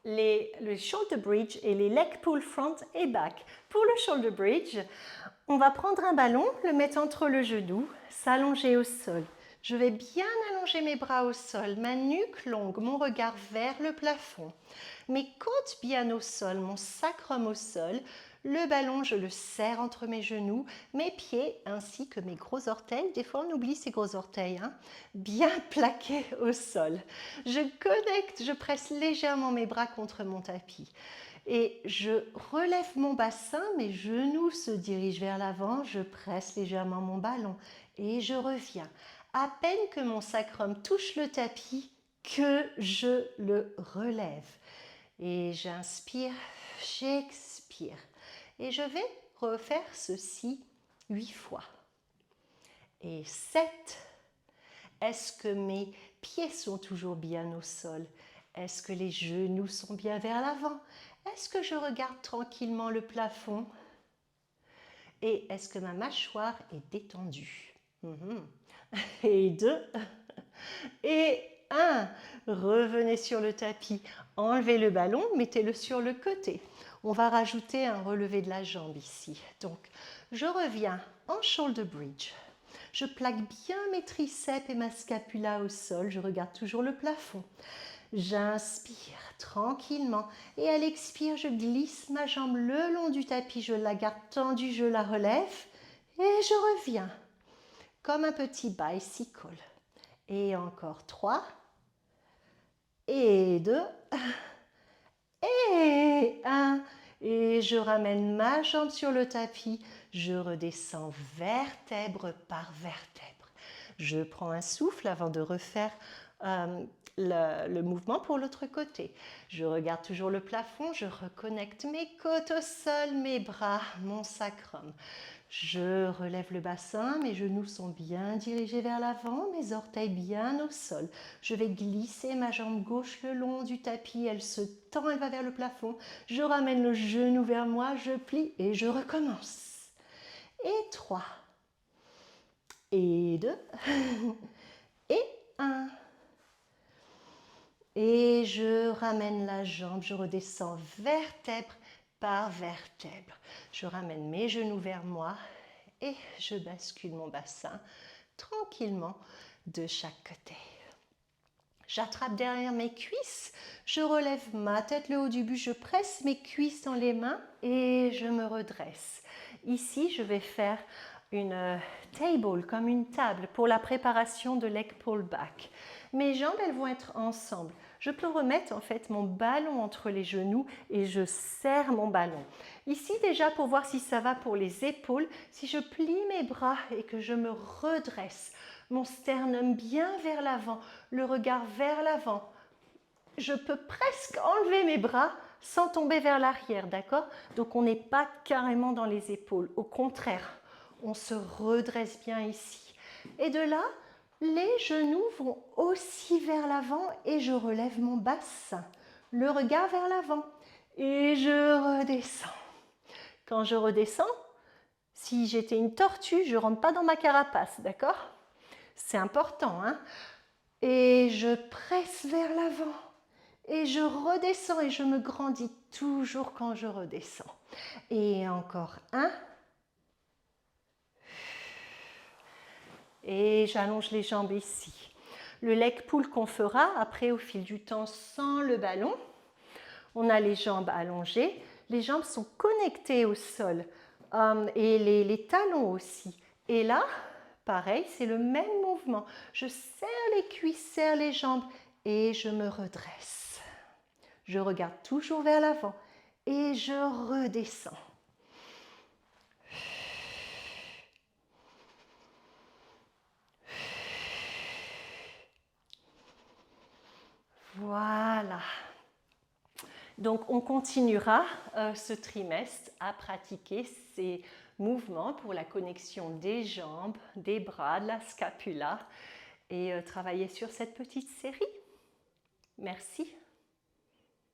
le shoulder bridge et les leg pull front et back. Pour le shoulder bridge, on va prendre un ballon, le mettre entre le genou, s'allonger au sol. Je vais bien allonger mes bras au sol, ma nuque longue, mon regard vers le plafond. Mes côtes bien au sol, mon sacrum au sol. Le ballon, je le serre entre mes genoux, mes pieds ainsi que mes gros orteils. Des fois, on oublie ces gros orteils, hein, bien plaqués au sol. Je connecte, je presse légèrement mes bras contre mon tapis. Et je relève mon bassin, mes genoux se dirigent vers l'avant, je presse légèrement mon ballon et je reviens. À peine que mon sacrum touche le tapis, que je le relève. Et j'inspire, j'expire. Et je vais refaire ceci 8 fois. Et 7. Est-ce que mes pieds sont toujours bien au sol? Est-ce que les genoux sont bien vers l'avant? Est-ce que je regarde tranquillement le plafond? Et est-ce que ma mâchoire est détendue? Et 2. Et 1. Revenez sur le tapis. Enlevez le ballon, mettez-le sur le côté. On va rajouter un relevé de la jambe ici. Donc, je reviens en shoulder bridge. Je plaque bien mes triceps et ma scapula au sol. Je regarde toujours le plafond. J'inspire tranquillement et à l'expire, je glisse ma jambe le long du tapis. Je la garde tendue, je la relève et je reviens comme un petit bicycle. Et encore 3. Et 2. Et 1. Et je ramène ma jambe sur le tapis. Je redescends vertèbre par vertèbre. Je prends un souffle avant de refaire le mouvement pour l'autre côté. Je regarde toujours le plafond. Je reconnecte mes côtes au sol, mes bras, mon sacrum. Je relève le bassin, mes genoux sont bien dirigés vers l'avant, mes orteils bien au sol. Je vais glisser ma jambe gauche le long du tapis, elle se tend, elle va vers le plafond. Je ramène le genou vers moi, je plie et je recommence. Et 3. Et 2. Et 1. Et je ramène la jambe, je redescends vertèbre par vertèbre. Je ramène mes genoux vers moi et je bascule mon bassin tranquillement de chaque côté. J'attrape derrière mes cuisses, je relève ma tête le haut du buste, je presse mes cuisses dans les mains et je me redresse. Ici, je vais faire une table, comme une table, pour la préparation de leg pull back. Mes jambes, elles vont être ensemble. Je peux remettre en fait mon ballon entre les genoux et je serre mon ballon. Ici déjà pour voir si ça va pour les épaules, si je plie mes bras et que je me redresse, mon sternum bien vers l'avant, le regard vers l'avant, je peux presque enlever mes bras sans tomber vers l'arrière, d'accord? Donc on n'est pas carrément dans les épaules, au contraire, on se redresse bien ici. Et de là, les genoux vont aussi vers l'avant et je relève mon bassin, le regard vers l'avant et je redescends. Quand je redescends, si j'étais une tortue, je ne rentre pas dans ma carapace, d'accord? C'est important, hein? Et je presse vers l'avant et je redescends et je me grandis toujours quand je redescends. Et encore 1. Et j'allonge les jambes ici. Le leg pull qu'on fera après au fil du temps sans le ballon. On a les jambes allongées, les jambes sont connectées au sol et les talons aussi. Et là, pareil, c'est le même mouvement. Je serre les cuisses, serre les jambes et je me redresse. Je regarde toujours vers l'avant et je redescends. Voilà. Donc, on continuera ce trimestre à pratiquer ces mouvements pour la connexion des jambes, des bras, de la scapula et travailler sur cette petite série. Merci.